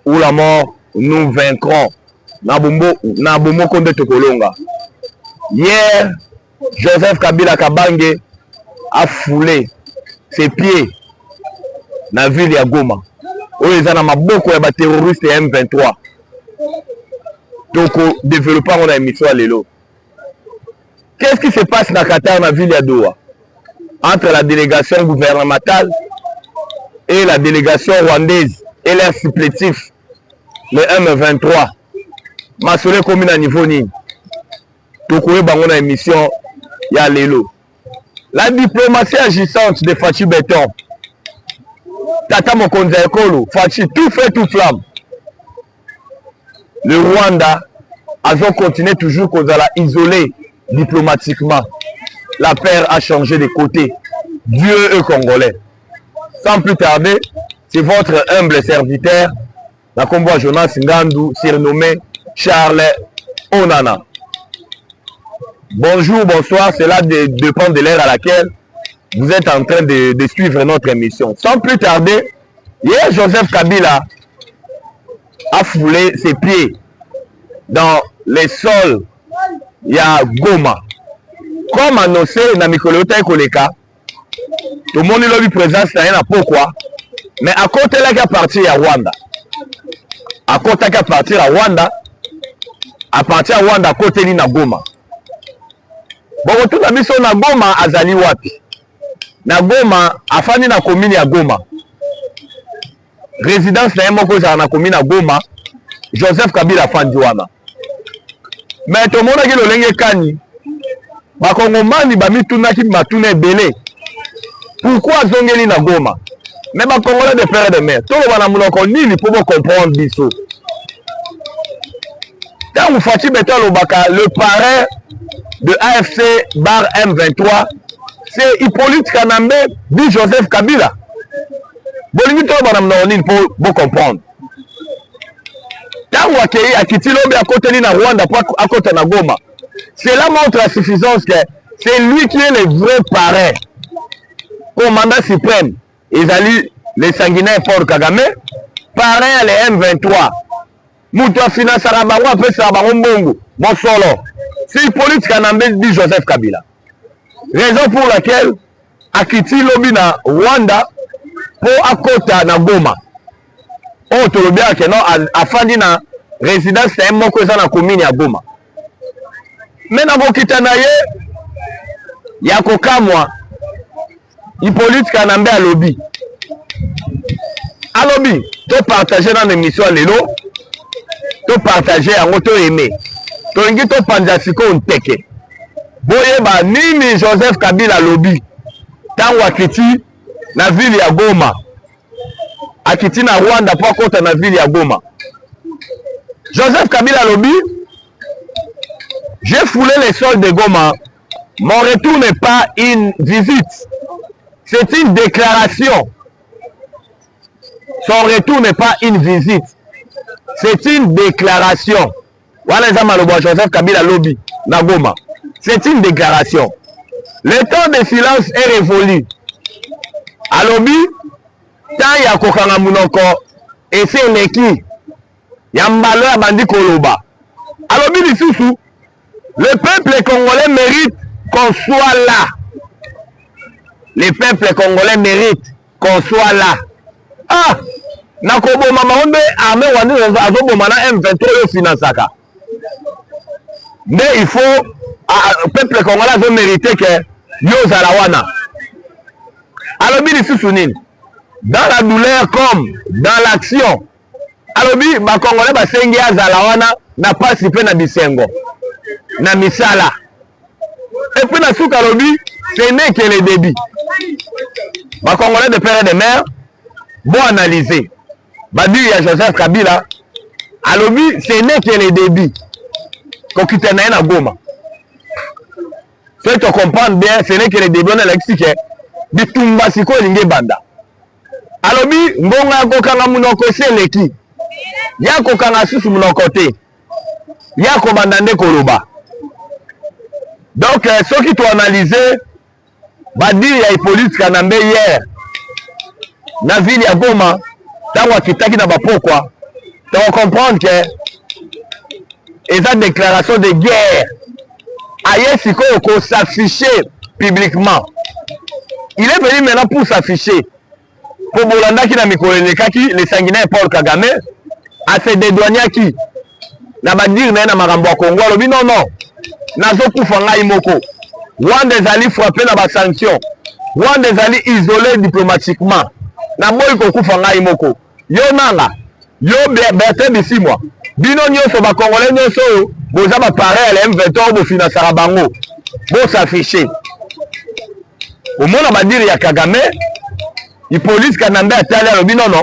ou la mort nous vaincrons. Nabomo Konde Tokolonga. Hier, Joseph Kabila Kabange a foulé ses pieds dans la ville de Goma. Où ils ont beaucoup de terroristes et M23. Donc, développant mon émission à l'élo. Qu'est-ce qui se passe dans Qatar, dans la ville de Doha, entre la délégation gouvernementale et la délégation rwandaise et leur supplétif, le M23? Masole commune à niveau ni. Donc, on a une émission à l'élo. La diplomatie agissante de Fachi Béton. Tata Mokonza Ekolo, Fachi, tout fait, tout flamme. Le Rwanda a continué toujours qu'on a isolé diplomatiquement. La paire a changé de côté. Dieu est congolais. Sans plus tarder, c'est votre humble serviteur, la combat Jonas Ngandou, surnommé Charles Onana. Bonjour, bonsoir, cela dépend de l'heure à laquelle vous êtes en train de suivre notre émission. Sans plus tarder, hier, Joseph Kabila a foulé ses pieds dans les sols ya Goma. Comme annoncé dans Mikolota et Koleka, tout le monde a eu présence dans pourquoi, mais à côté là qu'à partir à Rwanda. À côté qu'à partir à Rwanda, à partir à Rwanda, à côté de Goma. Bon, tout le monde na Goma azali wapi. Na Goma, afani na commune ya Goma. Résidence na yemoko na commune ya Goma, Joseph Kabila afandi wana. Mais tout le monde a dit le kani. Bakongomani bamitunaki matuna ebele. Pourquoi zongeli na Goma? Mais bakongolais de père de mère. Tout le monde a monoko nini pour comprendre biso. Quand vous faites le parrain de AFC bar M23, c'est Hippolyte Kanambe dit Joseph Kabila. Bolingi to bana mnaonini pour comprendre. Tant wakei akitilobe à côté na Rwanda à côté na Goma. Cela montre la suffisance que c'est lui qui est le vrai parrain. Commandant suprême, Ezali les sanguinaires Paul Kagame, parrain les M23. Moutoua finance à Rabango, après ça Rabango, mon solo. C'est Hippolyte Kanambe dit Joseph Kabila. Raison pour laquelle Akiti lobi na Rwanda pour akota na Goma. On te le bien que non afandi na résidence c'est moko za na commune ya Goma. Mais na bokita na ye ya kokamwa Hippolyte Kanambe alobi. Alobi to partager dans l'émission lelo. To partager en auto aimé. To ngi to panjasiko nteke. Boyeba nini Joseph Kabila lobby tango akiti na ville ya Goma, akiti na Rwanda pour kota na ville ya Goma. Joseph Kabila lobby, j'ai foulé les sols de Goma. Mon retour n'est pas une visite, c'est une déclaration. Son retour n'est pas une visite, c'est une déclaration. Voilà les amis, Joseph Kabila lobby na Goma. C'est une déclaration. Le temps de silence est révolu. Alobi, tant ya kokanga munoko, et c'est neki. Yambalo ya bandi koloba. Alobi lisusu, le peuple congolais mérite qu'on soit là. Le peuple congolais mérite qu'on soit là. Ah, nakobo mama onde armé wandi azobo mana M23 yo finansaka. Mais il faut le peuple congolais veut mériter que yo zalawana. Alobi lisusunini. Dans la douleur comme dans l'action. Alobi ba congolais ba sengi azalawana na participer na bisengo. Na misala. Et puis na souka alobi, ce n'est que le début. Ba congolais de père et de mère bon analyser. Ba dit ya Joseph Kabila, alobi ce n'est que le début. Kokita na Goma. Si tu comprends bien, ce n'est que le début de l'explique. Bitumba siko linge banda. Alobi, ngonga kokanga munoko se leki. Ya kokanga susu munoko te. Ya kobandande koloba. Donc, ce qui tu analyser, badi ya Hippolyte Kanambe hier, na ville ya Goma, tango kitaki na bapokwa, Tu vas comprendre que et déclaration de guerre ailleurs qu'on s'afficher publiquement. Il est venu maintenant pour s'afficher. Pour Bolanda qui n'a mis les sanguinaires Paul Kagame a se dédouaner qui n'a pas dit na marambo Congo lobi non non nazo kufanga imoko Rwanda ezali frappé na ba sanction Rwanda ezali isolé diplomatiquement na boy ko kufanga imoko yo nanga yo Bertin Bisimwa bino nyonso ba Congolais nyonso boza ba pareil à M23 bo financera bango bo s'afficher au monde ba dire ya Kagame il police Kanambe atali alobi non non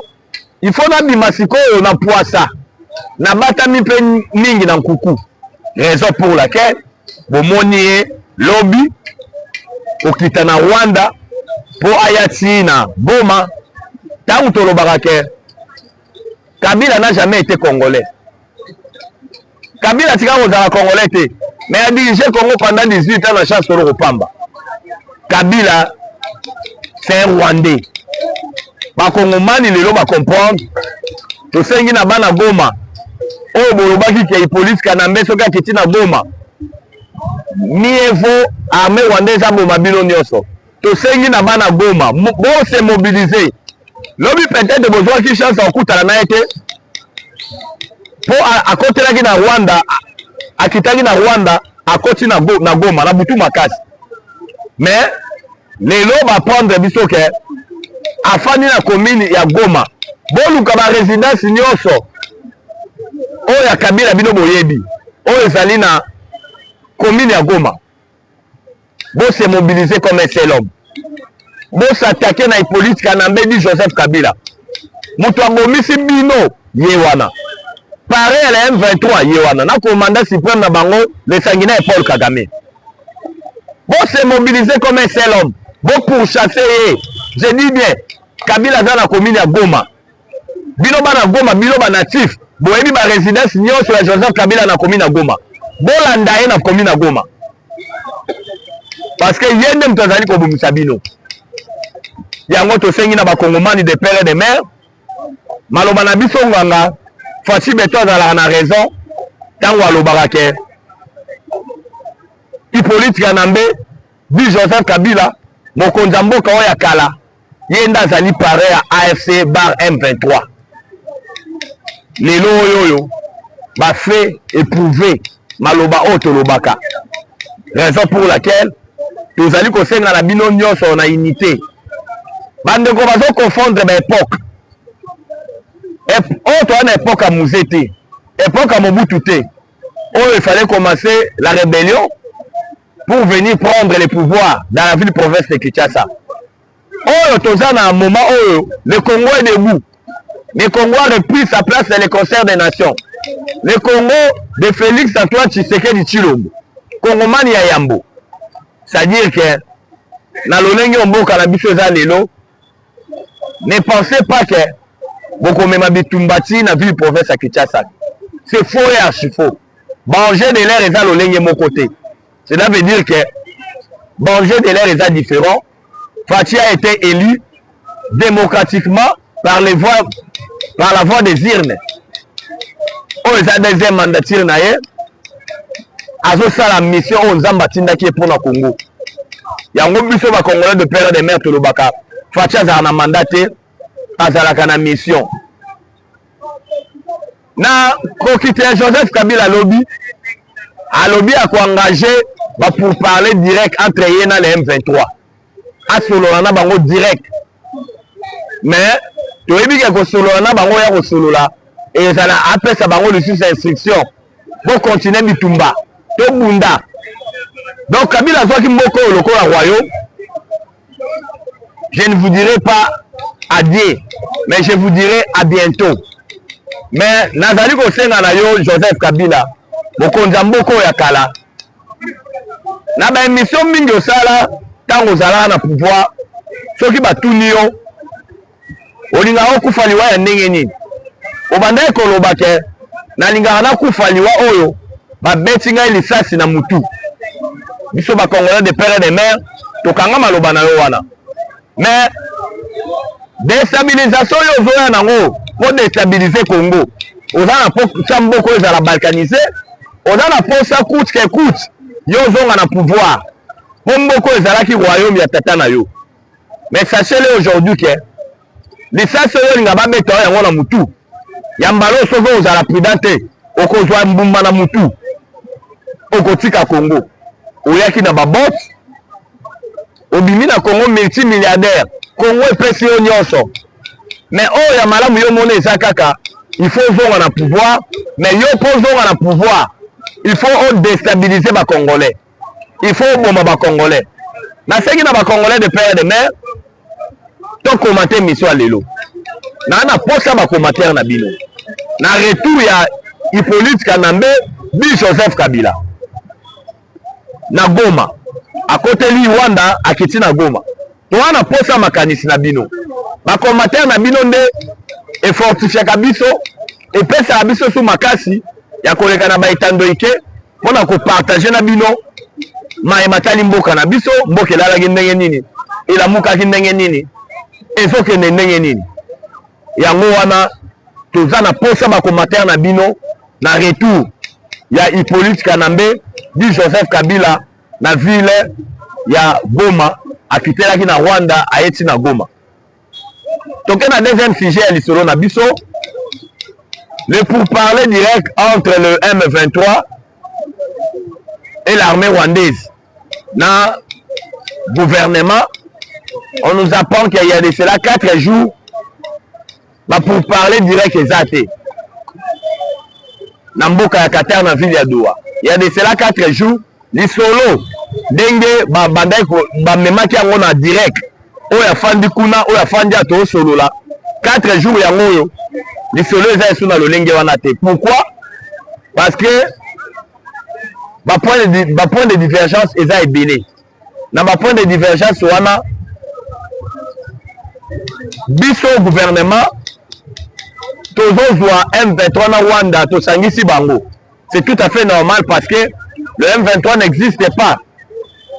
il faut na bimasiko na poisa na batami pe mingi na nkuku raison pour laquelle bomoni lobby okita na Rwanda po ayati na Boma tangu tolobaka ke Kabila n'a jamais été congolais. Kabila tika kozala congolais te mais a dirigé Congo pendant 18 ans na chance tolo Pamba. Kabila c'est un Rwandais. Ba Congomani lelo ba comprendre to sengi na bana Goma o bolobaki ke police Kanambe soka kiti na Goma mieux armée rwandaise a Boma bino nyonso to sengi na bana Goma bo se mobiliser lobi peut-être besoin qui chance okutana na été po akotelaki na Rwanda akitaki na Rwanda akoti na Goma na butu makasi mais lelo ba prendre biso ke afani na commune ya Goma boluka ba résidence nyonso oyo ya Kabila bino boyebi oyo ezali na commune ya Goma bo se mobiliser comme un seul homme bo s'attaquer na police Kanambe di Joseph Kabila mutu abomisi bino yewana pareil à la M23 yewana na commandant suprême na bango le sanguinaire Paul Kagame bo se mobiliser comme un seul homme bo pourchasser je dis bien Kabila za na commune ya Goma bino bana Goma bino ba natif boyebi ba résidence nyonso ya Joseph Kabila na commune ya Goma bolanda ye na commune ya Goma parce que yende mtazali ko bumisa bino yango to sengi na ba Congomani de père et de mère maloba na biso nganga fasi beto za na raison tango alobaka ke Hippolyte Kanambe di Joseph Kabila mokonza mboka oya kala yenda zali pare ya AFC bar M23 lelo oyo ba fait éprouver maloba oto lobaka raison pour laquelle tozali ko senga na bino nyonso na unité bande ko bazo confondre ba époque autre une époque à Mouzete époque à Mobutu te où il fallait commencer la rébellion pour venir prendre les pouvoirs dans la ville province de Kinshasa. Oh, à un moment où le Congo est debout. Le Congo a repris sa place dans les concerts des nations. Le Congo de Félix Antoine Tshisekedi Tshilombo. Congo mani ya Yambo. C'est-à-dire que dans l'olenge mboka na biso za lelo, ne pensez pas que beaucoup même bitumbati na ville province à Kinshasa. C'est faux et archi faux. Banger de l'air est à l'olenge mon côté. Cela veut dire que Banger de l'air est différent. Fachi a été élu démocratiquement par la voie des urnes. On est à deuxième mandature naïe. Azo ça la mission on zamba tinda qui est pour le Congo. Yango biso ba Congolais de père de mère Tolobaka. Fachi a na mandaté azalaka na mission. Na kokite Joseph Kabila lobby a engagé pour parler direct entre Yéna et M23. A sololana bango direct. Mais tu as dit que sololana bango ya ko solola et ça a appelé ça bango le sous instruction pour continuer bitumba. To bunda. Donc Kabila soit qui mboko loko la royaume. Je ne vous dirai pas adieu, mais je vous dirai à bientôt. Mais nazali ko senga na yo Joseph Kabila bokonza mboko ya kala na ba émission mingi osala tango zala na pouvoir soki batuni yo olinga okufaliwa ya ndenge nini obanda ekoloba ke nalinga na kufaliwa oyo babeti ngai lisasi na mutu biso ba Congolais de père et de mère tokanga maloba na yo wana mais déstabilisation yo zoya nango pour déstabiliser Congo oza na posa mboka ezala balkanisé, oza na posa coûte que coûte yo zonga na pouvoir po mboka ezalaki royaume ya tata na yo. Mais sachez-le aujourd'hui que lisasi oyo olinga babeta oyo yango na mutu ya mbala soki ozala prudent te okozwa mbumba na mutu okotika Congo oyaki na babot obimi na Congo multimilliardaire Congo epesi yo nyonso. Mais oyo ya malamu yo mona eza kaka il faut zonga na pouvoir, mais yo po zonga na pouvoir il faut déstabiliser ba Congolais, il faut bomba ba Congolais. Na seki na ba Congolais de père de mère to commenter mission lelo na posa ba commentaire na bino na retour ya Hippolyte Kanambe bi Joseph Kabila na Goma akoteli Rwanda akiti na Goma to wana posa makanisi na bino ba commentaire na bino nde e fortifier kabiso e pesa biso su makasi ya koleka na ba etando ike pona ko partager na bino ma matali mboka na biso mboka lala ndenge nini elamuka ndenge nini ezoke ndenge nini yango wana toza na posa ba commentaire na bino na retour ya Hippolyte Kanambe di Joseph Kabila na ville ya Goma akitelaki na Rwanda ayeti na Goma. Toke na deuxième sujet ya lisolo na biso le pourparler direct entre le M23 et l'armée rwandaise. Na gouvernement, on nous apprend qu'il y a de cela 4 jours pour parler direct exact. Na mboka ya Qatar na ville ya Doha. Il y a de cela 4 jours, li solo denge ba bandai ko ba memaki yango na direct. Oya fandi kuna, oya fandi ato solo la. 4 jours yango yo. Li solo eza suna lolenge wana te. Pourquoi? Parce que ba point de divergence eza ebele. Na ba point de divergence wana biso gouvernement tozozwa M23 na Rwanda tosangisi bango. C'est tout à fait normal parce que le M23 n'existe pas.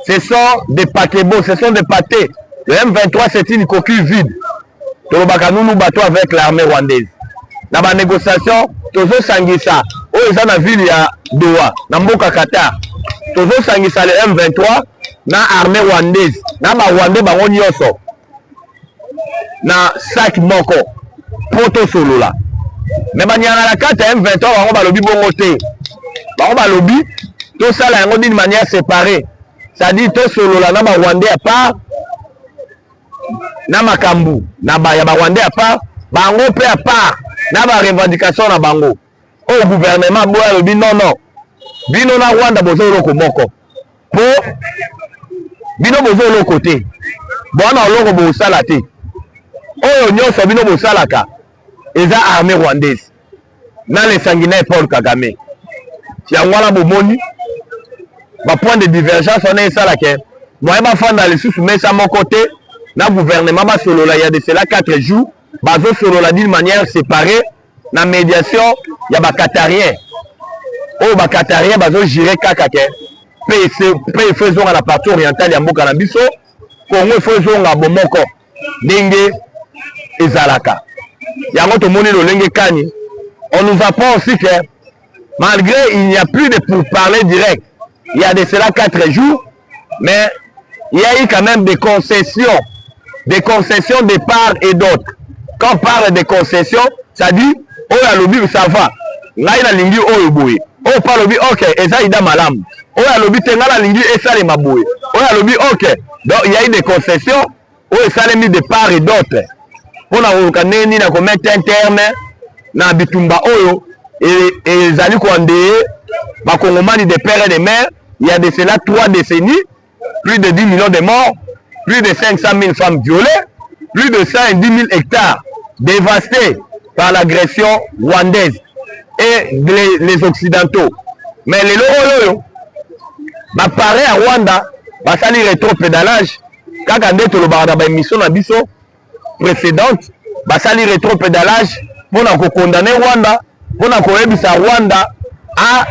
Ce sont des paquebots, ce sont des pâtés. Le M23 c'est une coquille vide. Tolobaka nous bateau avec l'armée rwandaise. Na ba négociation tozosangisa oyo eza na ville ya Doha na mboka Qatar. Tozosangisa le M23 na armée rwandaise na ba Rwandais bango nyonso na sac moko poto solola. Mais banyana la carte M23 bango balobi bongo te. Bango balobi to sala yango d'une manière séparée. C'est-à-dire to solola na ba Rwandais à part na makambu na ba ya ba Rwandais à part bango pe à part na ba revendication na bango. Au gouvernement boya lobi non non. Bino na Rwanda bozo loko moko. Po bino bozo loko te. Bona loko bo sala te. Oyo nyonso bino bo salaka. Eza armée rwandaise. Na les sanguinaires Paul Kagame. Tiangwala bomoni. Ba point de divergence on est salaka. Moi ba fanda les sous mais ça mon côté. Na gouvernement ba solo la il y a de cela 4 jours. Bazo solo la d'une manière séparée. Na médiation ya ba qatarien. Oh ba qatarien bazo gérer kakake. Pe faisons à la partie orientale ya mboka na biso. Congo faisons à bomoko. Ndenge ezalaka. Yango tomoni lolenge kani. On nous apprend aussi que malgré il n'y a plus de pourparlers direct. Il y a de cela 4 jours, mais il y a eu quand même des concessions de part et d'autre. Quand on parle de concessions, ça dit oh la lobby ça va. Ngai na lingi oyo boye. Oh pa lobby OK, eza ida malamu. Oh la lobby tenga la lingi esale maboye. Oh la lobby OK. Donc il y a eu des concessions oh esale mis de part et d'autre. Pour na okaneni na ko mettre un terme na bitumba oyo et zali ko ndeye ba kongomani de père et de mère. Il y a de cela 3 décennies, plus de 10 millions de morts, plus de 500 000 femmes violées, plus de 110 000 hectares dévastés par l'agression rwandaise et les Occidentaux. Mais les loro bah pareil à Rwanda, bah ça li rétro-pédalage. Quand on est au barada bah émission na biso précédente, bah ça li rétro-pédalage pour nous condamner Rwanda, pour nous rebisa Rwanda à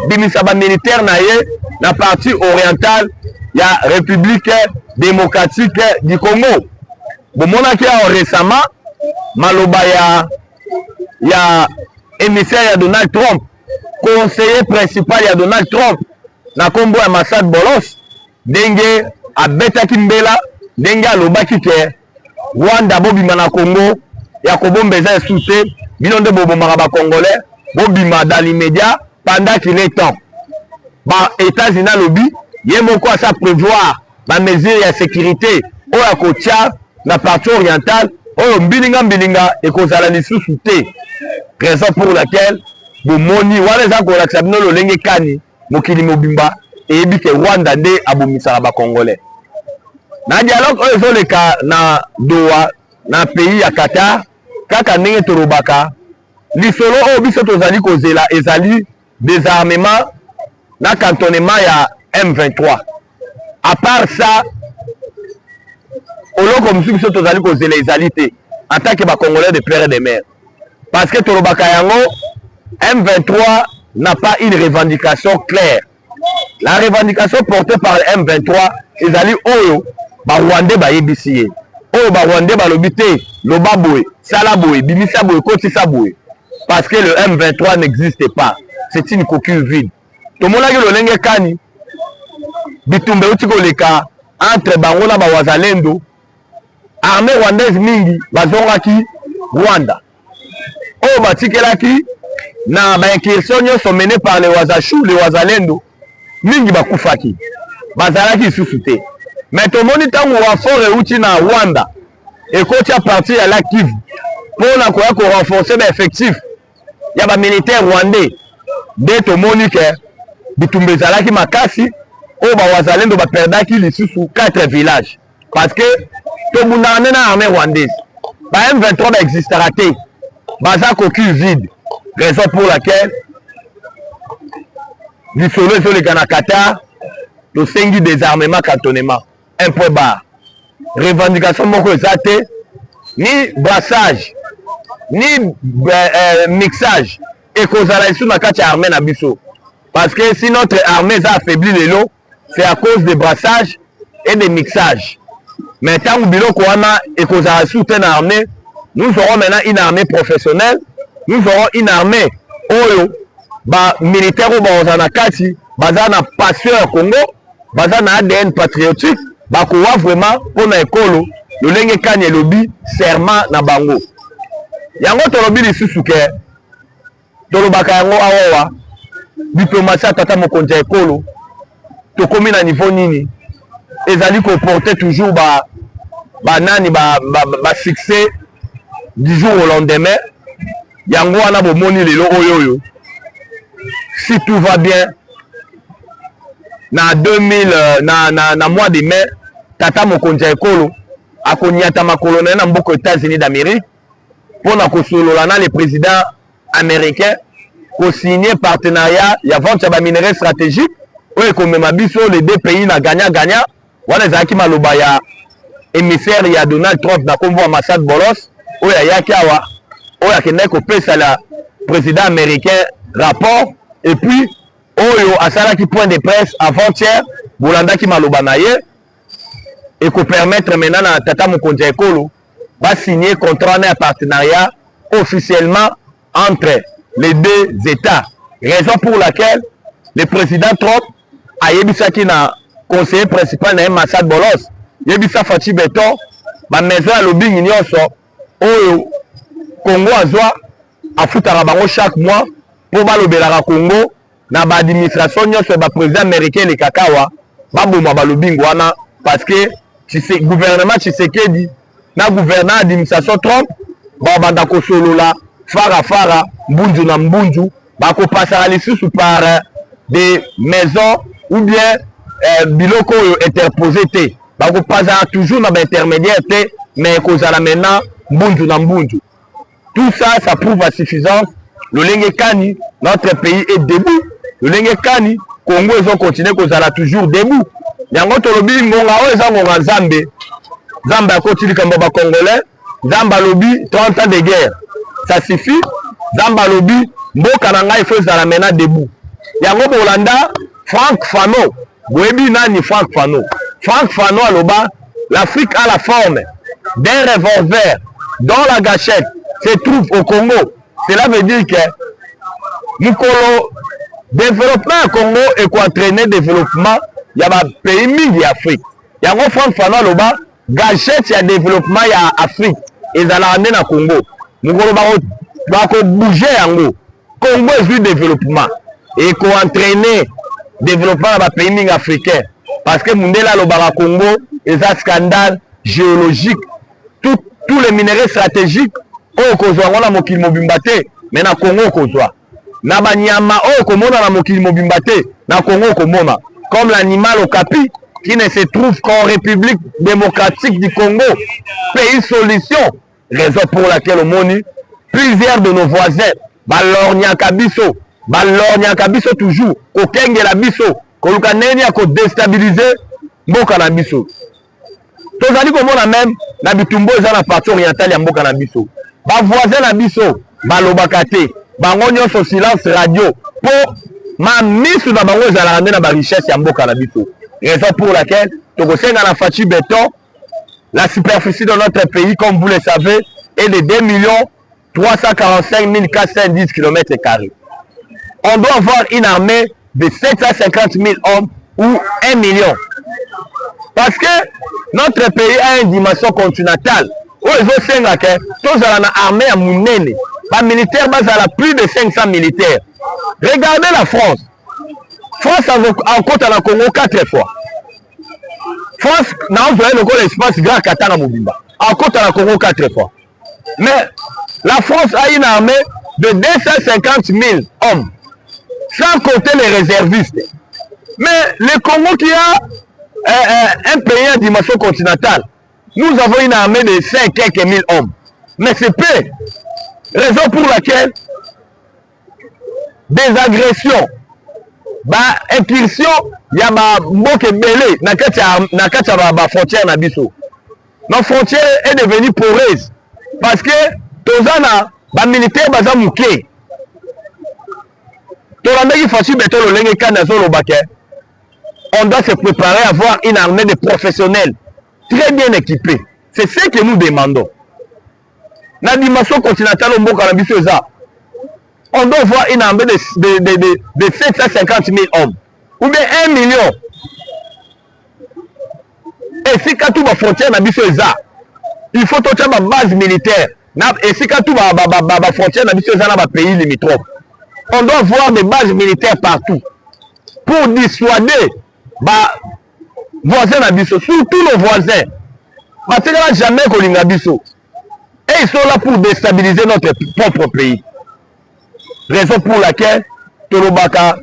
bimisa ba militaire na ye na partie orientale ya République démocratique du Congo. Bomona ki récemment maloba ya émissaire de Donald Trump, conseiller principal de Donald Trump, na kombo ya Massad Bolos, ndenge abetaki mbela, ndenge alobaki ke Rwanda bobima na Congo, ya kobombeza esute, bino nde bobomaka ba Congolais, bobima dans l'immédiat pendant qu'il est temps. Ba États-Unis lobi, yemoko à sa prévoir ba mesure ya sécurité, oya kotia na partie orientale, oyo mbilinga et kozala lisusu te. Raison pour laquelle bomoni wana za ko laksa bino lolenge kani mokili mobimba et ebi ke Rwanda nde abomisaka ba Congolais. Na dialogue oyo ezoleka na Doha na pays ya Qatar kaka ndenge tolobaka lisolo oyo biso tozali kozela ezali désarmement na cantonnement ya M23. À part ça, oloko musu biso tozali kozela ezali te en tant que ba Congolais de père et de mère. Parce que tolobaka yango M23 n'a pas une revendication claire. La revendication portée par le M23 ezali oyo ba Rwandais ba yebisi. Oyo ba Rwandais ba lobité loba boye, sala boye, bimisa boye, kotisa boye. Parce que le M23 n'existe pas. C'est une coquille vide. Tomonaki lolenge kani bitumbe uti koleka entre bango na ba wazalendo. Armée rwandaise mingi bazongaki Rwanda. Oyo batikelaki na ba incursion nyonso mené par les wazachou, les wazalendo mingi bakufaki. Bazalaki susu te. Mais tomoni tango wa fort euti na Rwanda ekoti a partir ya la Kivu pona koya ko renforcer ba effectif ya ba militaire rwandais de tomoni ke bitumbe zalaki makasi o ba wazalendo ba perdaki lisusu 4 villages parce que to bundana na armée rwandaise ba M23 ba existera te baza coquille vide raison pour laquelle lisolo ezoleka na Qatar to sengi désarmement cantonnement un point barre revendication moko ezate ni brassage ni mixage et kozala ici na kati armée na biso parce que si notre armée est affaiblie lelo c'est à cause de brassage et de mixage mais tant biloko wana et kozala soutien na armée nous aurons maintenant une armée professionnelle nous aurons une armée oyo ba militaire ou ba na kati baza na passion ya Congo baza na ADN patriotique bakowa vraiment pona ekolo lolenge kanye lobi serment na bango yango tolobi lisusu ke tolobaka yango awa diplomatie tata mokonzi ekolo tokomi na niveau nini ezali ko porter toujours ba succès du jour au lendemain yango wana bomoni lelo oyo si tout va bien na 2000 na mois de mai tata mokonzi ekolo akonyata makolo na mboka États-Unis d'Amérique pour na kosolola na le président américain ko signer partenariat ya vente ya ba minerais stratégiques oyo komema biso les deux pays na gagnant wana ezaki maloba ya émissaire ya Donald Trump na kombo Massad Bolos oyo ayaki awa oyo akendaki kopesa la président américain rapport et puis oyo asalaki point de presse avant-hier bolandaki maloba na ye et ko permettre maintenant na tata mokonzi ekolo va signer contrat de partenariat officiellement entre les deux États. Raison pour laquelle le président Trump a yebisaki na conseiller principal na Massad Bolos yebisa Fachi Beton ba maison à lobbying nyonso oyo Congo azwa afutaka bango chaque mois pour balobelaka Congo na ba administration nyonso ba président américain le kakawa ba boma ba lobbying wana parce que le gouvernement Tshisekedi na gouvernement administration Trump ba banda ko solola fara mbunju na mbunju ba ko passer lisusu par des maisons ou bien biloko interposé te ba ko passer toujours na ba intermédiaire te mais kozala maintenant mbunju na mbunju. Tout ça, ça prouve à suffisance le Lenge Kani, notre pays est debout. Le Lenge Kani, Congo, ils ont continué kozala toujours debout. Yango tolobi ngonga o eza ngonga Nzambe. Nzambe akotili kamba ba Congolais, Nzambe lobi 30 ans de guerre. Ça suffit. Nzambe lobi mboka na ngai faut zala mena debout. Yango bolanda Franck Fano. Boyebi nani Franck Fano. Franck Fano aloba l'Afrique a la forme d'un revolver dont la gâchette se trouve au Congo. Cela veut dire que mukolo développement Congo et quoi entraîner développement il y a des pays mingi Afrique yango France Fana loba gâchette ya développement ya Afrique ezala ande na Congo mukolo bako bouger yango Congo est du développement et quoi entraîner développement dans les pays mingi africains parce que mundela loba Congo est un scandale géologique tous les minéraux stratégiques au kozwa ngona mokili mobimba te mais na Congo kozwa na banyama o komona na mokili mobimba te na Congo komona comme l'animal okapi qui ne se trouve qu'en République démocratique du Congo, pays solution, raison pour laquelle au monde plusieurs de nos voisins balornyaka biso toujours kokengela biso koluka neni ya ko déstabiliser mboka na biso tozali komona même na bitumbo eza na partie orientale ya mboka na biso ba voisin na biso balobaka te bango nyonso silence radio po ma misu na bango ezalaka nde na ba richesse ya mboka na biso raison pour laquelle tokosenga na Fachi Béton la superficie de notre pays comme vous le savez est de 2 345 410 km². On doit avoir une armée de 750 000 hommes ou 1 million. Parce que notre pays a une dimension continentale. Où ils ont 5 ans, tous ont une armée à Mounene. Les militaires, ils ont plus de 500 militaires. Regardez la France. France a compté dans le Congo 4 fois. France n'a pas l'espace grand Qatar à Mobimba. A compté dans le Congo 4 fois. Mais la France a une armée de 250 000 hommes. Sans compter les réservistes. Mais le Congo qui a un pays à dimension continentale, nous avons une armée de 5 quelques mille hommes. Mais c'est peu. Raison pour laquelle des agressions, incursion, il y a des belé na frontière na biso. Nos frontières est devenue poreuse parce que tozana ba militaire baza muke. Tolanda Fachi Béton lolenge kana zo lobake. On doit se préparer à avoir une armée de professionnels très bien équipés. C'est ce que nous demandons. La dimension continentale au mboka na biso eza. On doit avoir une armée de 750 000 hommes. Ou bien 1 million. Et si quand tout va frontière na biso eza, il faut tout ma base militaire. Et si quand tout va frontière na biso eza na ba pays limitrophes. On doit avoir des bases militaires partout. Pour dissuader voisins na biso, surtout nos voisins. Parce que là jamais kolinga biso. Et ils sont là pour déstabiliser notre propre pays. Raison pour laquelle Tolobaka,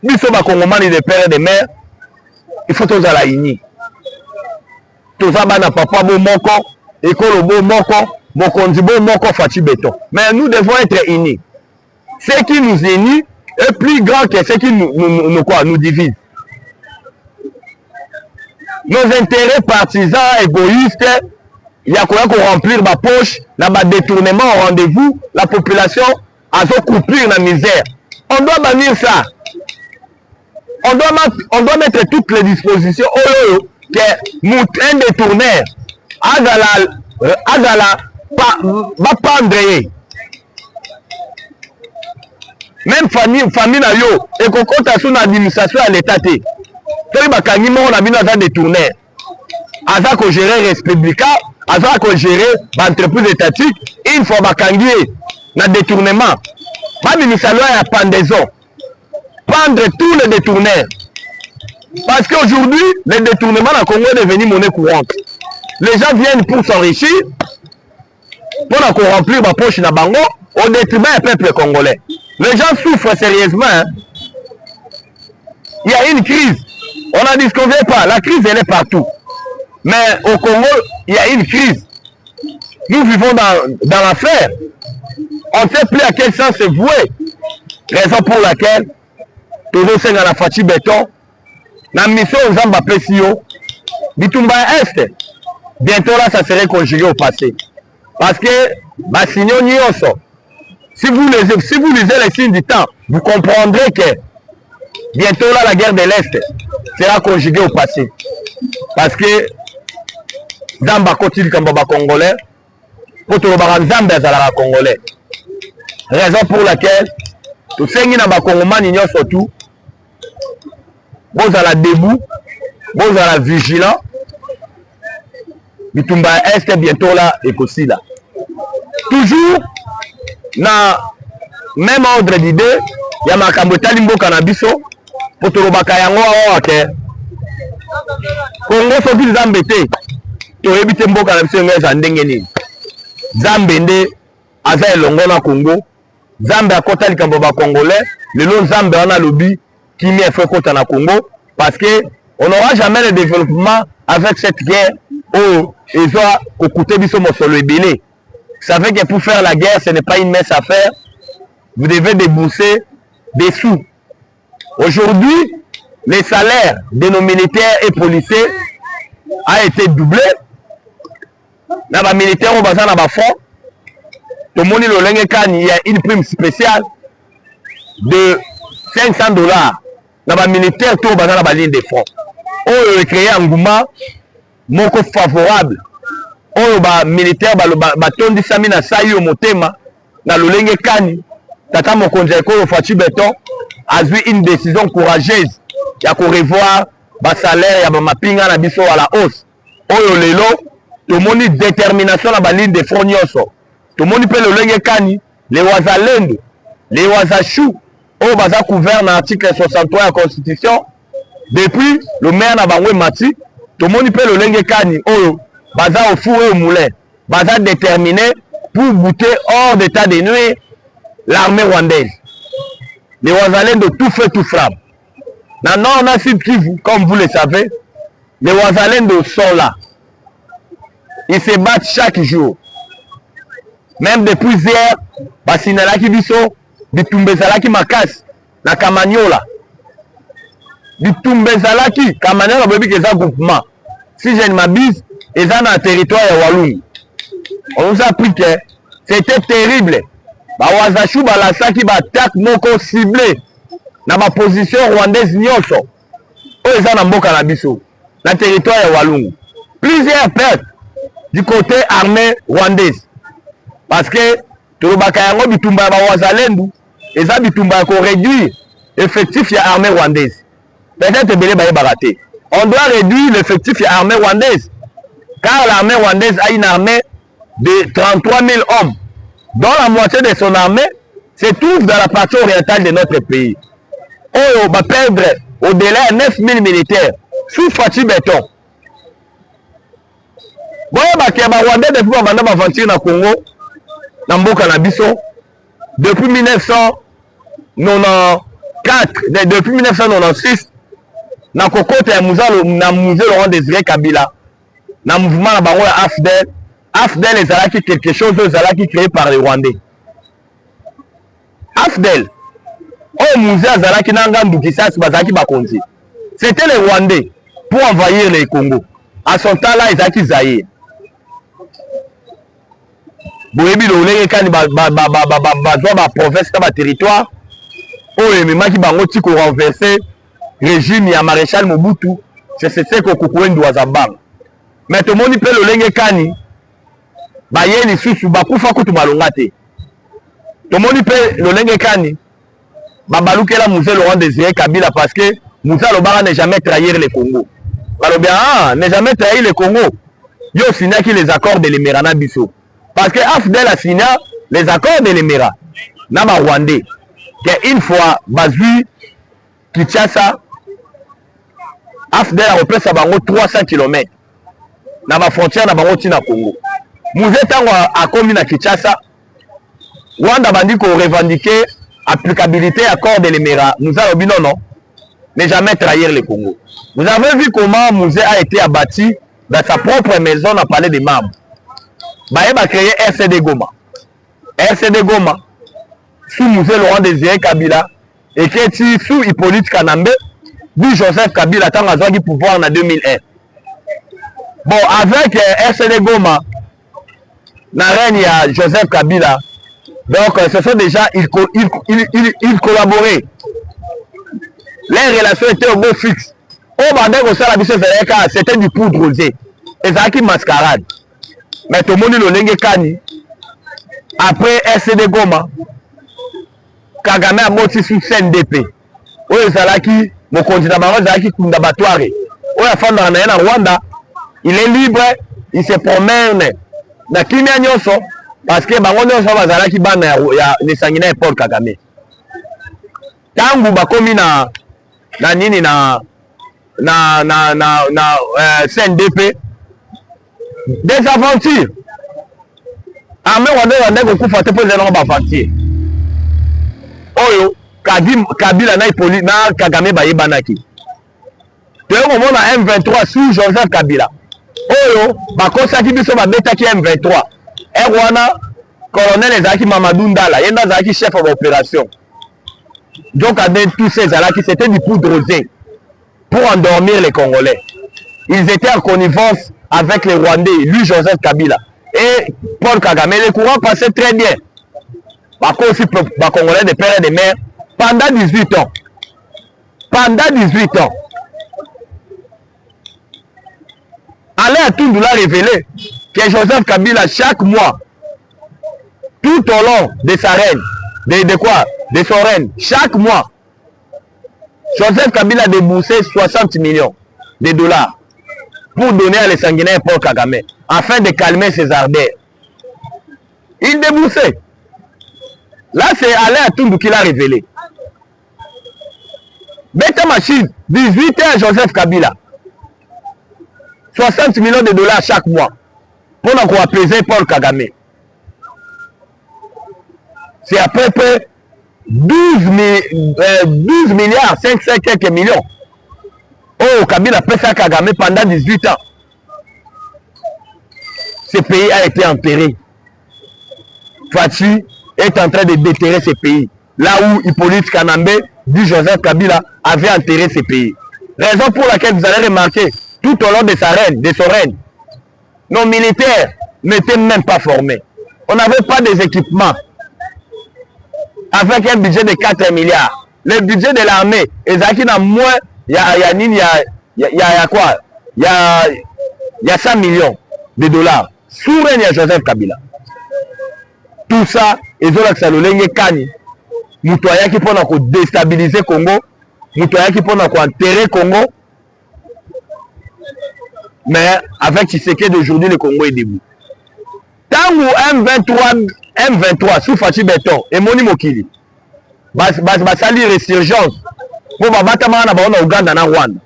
biso ba Kongomani de père et de mère, il faut tous à la uni. Tous à bana papa bo moko, école bo moko, mokonzi bo moko Fachi Béton. Mais nous devons être unis. Ce qui nous unit est plus grand que ce qui nous divise. Nos intérêts partisans, égoïstes, il y a quoi qu'on remplir ma poche, là bas détournement au rendez-vous, la population a coupure la misère. On doit bannir ça. On doit mettre toutes les dispositions que un détourneur agala pas pendre. Même famille na yo et qu'on compte sur l'administration à l'état té. Toi il bakangi mo na bino za détourneur. Aza ko gérer républicain, aza ko gérer entreprise étatique, une fois bakangi na détournement. Ba ministère ya pendaison. Prendre tous les détourneurs. Parce qu'aujourd'hui, le détournement dans le Congo est devenu monnaie courante. Les gens viennent pour s'enrichir, pour remplir ma poche na bango au détriment du peuple congolais. Les gens souffrent sérieusement. Hein. Il y a une crise. On n'en disconvient pas. La crise, elle est partout. Mais au Congo, il y a une crise. Nous vivons dans l'affaire. On ne sait plus à quel sens se vouer. Raison pour laquelle, toujours c'est dans la Fachi Béton, la mission aux Zamba Pesio, Bitumba Est, bientôt là, ça serait conjugué au passé. Parce que, si vous lisez les signes du temps, vous comprendrez que bientôt là, la guerre de l'Est sera conjuguée au passé. Parce que Zamba Kotil Kambaba Congolais, pour tout le Zamba Zala Congolais. Raison pour laquelle Tout ce qui n'a pas congomani surtout. Vous allez debout, vous allez vigilant. Bitumba est bientôt là et aussi là. Toujours dans même ordre d'idée, il y a ma camotali mbo cannabiso pour te robaka yango ok. Congo faut qu'il zambete. To ebite mbo cannabiso ngeza ndenge ni. Zambende aza elongo na Congo. Zambe akota likambo ba congolais, lelo Zambe wana lobi kimi e fait kota na Congo parce que on n'aura jamais le développement avec cette guerre où ils ont coûté biso mosolo ebele. Vous savez que pour faire la guerre, ce n'est pas une mince affaire. Vous devez débourser des sous. Aujourd'hui, les salaires de nos militaires et policiers a été doublé. Dans les militaires, on va dans le fond. Tout le monde il y a une prime spéciale de $500. Dans les militaires, tout va dans la ligne de front. On a créé un mouvement favorable. On a militaire batondi sami na sayi au motema na lolenge kani tata mokonzi ko Fatou Beton a eu une décision courageuse ya ko revoir ba salaire ya ba mapinga na biso à la hausse. Oyo lelo to moni détermination na ba ligne de front nyonso. To moni pe lolenge kani les wazalendo, les wazashu o baza couvert na article 63 de la constitution depuis le maire na bangwe mati. To moni pe lolenge kani oyo baza au four et au moulin, baza déterminé pour bouter hors d'état de nuire l'armée rwandaise. Les Wazalendo de tout feu, tout frappe. Dans Nord, on a Sud Kivu, comme vous le savez, les Wazalendo sont là. Ils se battent chaque jour. Même depuis hier, Basinalaki Biso, Bitumbezalaki Makas, na Kamanyola. Bitumbezalaki, Kamanyola, Baby Keza groupement. Si je ne m'abuse, ils sont dans le territoire de Walloum. On nous a appris que c'était terrible. Bawazashu balasaki batak moko ciblé na ma position rwandaise nyonso. O ils sont dans mboka na biso, dans le territoire de Walloum. Plusieurs pertes du côté armée rwandaise. Parce que tolobaka yango bitumba ba Wazalendo, eza bitumba ko réduire effectif ya armée rwandaise. Peut-être belé baye baraté. On doit réduire l'effectif de l'armée rwandaise. Car l'armée rwandaise a une armée de 33 000 hommes, dont la moitié de son armée se trouve dans la partie orientale de notre pays. On va perdre au-delà de 9 000 militaires sous Fatou Beton. Bon, il y a des Rwandais depuis qu'on va aventure dans le Congo, dans le Mboka Nabiso, depuis 1994, depuis 1996. Na kokote ya na musée Laurent Désiré Kabila na mouvement na bango ya AFDEL. AFDEL ezalaki quelque chose ezalaki créé par les Rwandais. AFDEL au musée azalaki na ngandu kisasi bazaki bakonzi. C'était les Rwandais pour envahir les Congo. À son temps là ezalaki Zaïre. Boyebi lolenge kani bazwa ba province na ba territoire o ememaki bango tiko renverser régime ya maréchal Mobutu, c'est ce que Kukuendu Wazabang. Mais tout le monde peut le lenge kani, bayeli susu bakufa kutu malongate. Tout le monde peut le lenge kani, babaluke la musée Laurent Désiré Kabila parce que Moussa Lobara n'est jamais trahir le Congo. Balobia n'est jamais trahir le Congo. Yo signé les accords de l'Émirat na biso. Parce que AFDEL a signé les accords de l'Émirat na ba Rwandais. Que une fois bazui Kinshasa AFDEL a repris sa bango 300 km na ba frontière na bango tina Congo. Musée tango a commis na Kinshasa. Rwanda bandi ko revendiquer applicabilité accord de l'Émirat. Nous avons dit non, ne jamais trahir le Congo. Vous avez vu comment Musée a été abattu dans sa propre maison à Palais des Marbres. Baye a créé RCD Goma. RCD Goma sous Musée Laurent Désiré Kabila et qui est sous Hippolyte Kanambe. D'où Joseph Kabila tant à du pouvoir en 2001. Bon, avec RCD Goma, na règne à Joseph Kabila, donc ce sont déjà, ils collaboraient. Les relations étaient au beau fixe. Au bandé au sein de la c'était du poudre rosé. Et ça qui mascarade. Mais tout le monde le Kani, après RCD Goma, Kagame a moti sous CNDP. Oyo Zalaki, mon candidat Baro Zalaki Kundabatware. Oyo Fanda na Rwanda, il est libre, il se promène. Na kimia nyonso parce que bango nyonso bazalaki bana ya Nesangina et Paul Kagame. Tangu bakomi na nini na CNDP des aventures. Armée Rwanda kokufa te pose na bafantier. Oyo Kabila na Ipoli na Kagame bayebanaki. Te komona M23 sous Joseph Kabila. Oyo bakosaki biso babetaki M23. Erwana colonel ezaki Mamadou Ndala, yenda zaki chef d'opération. Donc tous ces là-là c'était du poudre rosée pour endormir les Congolais. Ils étaient en connivence avec les Rwandais, lui Joseph Kabila et Paul Kagame. Les courants passaient très bien. Par contre, aussi, les Congolais de père et de mère, pendant 18 ans. Pendant 18 ans. Alain Toundoula a révélé que Joseph Kabila, chaque mois, tout au long de sa reine, de son règne, chaque mois, Joseph Kabila a déboursé 60 millions de dollars pour donner à les sanguinaires Paul Kagame, afin de calmer ses ardeurs. Il déboursait. Là, c'est Alain Toundou qui l'a révélé. Beta Machine, 18 ans Joseph Kabila. 60 millions de dollars chaque mois pour nous apaiser Paul Kagame. C'est à peu près 12 milliards 500 quelques millions. Oh, Kabila fait ça Kagame pendant 18 ans. Ce pays a été enterré. Fachi est en train de déterrer ce pays. Là où Hippolyte Kanambe, dit Joseph Kabila, avait enterré ce pays. Raison pour laquelle vous allez remarquer, tout au long de son règne, nos militaires n'étaient même pas formés. On n'avait pas des équipements. Avec un budget de 4 milliards. Le budget de l'armée, Ezaki n'a moins, il y a quoi? Il y a 100 millions de dollars. Sous règne de Joseph Kabila. Tout ça, Ezola Ksalolenge Kani. Moutoya qui peut déstabiliser Congo. Moutoya qui peut enterrer Congo. Mais avec Tshisekedi d'aujourd'hui, le Congo est debout. Tant que M23 sous Fachi Beton et Moni Mokili, sali résurgence pour battre na Ouganda na Rwanda.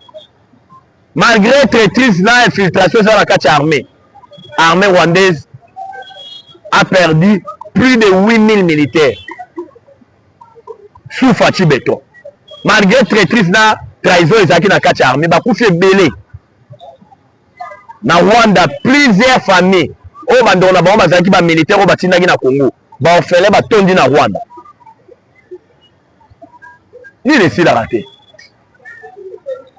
Malgré traîtrise na infiltration sur la carte armée, l'armée rwandaise a perdu plus de 8000 militaires sous Fachi Beton. Malgré traîtrise na trahison ezaki na carte armée, bakufi belé. Na Rwanda, plusieurs familles, oh bandona ba bazaki ba militaire o batindaki na Congo, ba ofele ba tondi na Rwanda. Ni les la raté.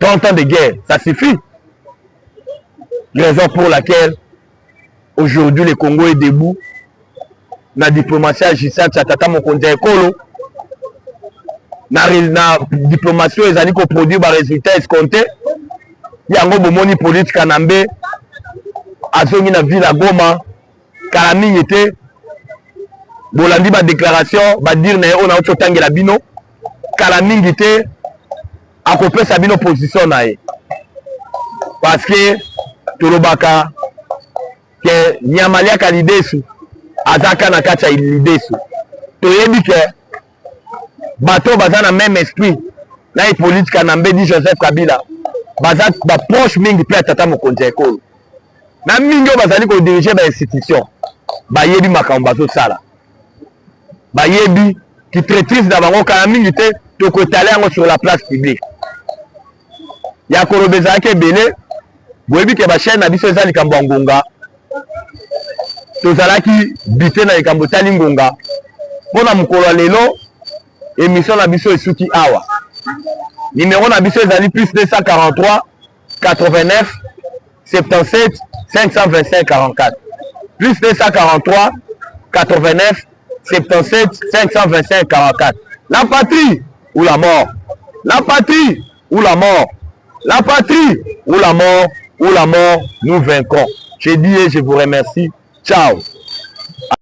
30 ans de guerre, ça suffit. Raison pour laquelle aujourd'hui le Congo est debout. La diplomatie agissante Tata Mokonzi Ekolo. Na diplomatie ezali ko produire ba résultats escomptés. Yango bomoni politique Kanambe azongi na ville à Goma Kalami était bolandi ba déclaration ba dire na on a otangela bino Kalami était a copier sa bino position na ye parce que tolobaka que Nyamalia Kalidesu azaka na kati ya Lidesu toyebi que bato bazana même esprit na politique Kanambe dit Joseph Kabila baza ba proche mingi pe Tata Mokonzi Ekolo na mingi bazali ko diriger ba institution bayebi makambo bazo sala bayebi qui traitise na bango kana mingi te to ko taler yango sur la place publique ya kolobeza ke belé boyebi ke ba chaîne na biso ezali kambo ngonga to zalaki bité na kambo tali ngonga pona mukolo lelo émission na biso esuki awa. Numéro d'habitude est plus 243 89 77 525 44. Plus 243 89 77 525 44. La patrie ou la mort. La patrie ou la mort. La patrie ou la mort. Ou la mort, nous vaincrons. Je dis et je vous remercie. Ciao.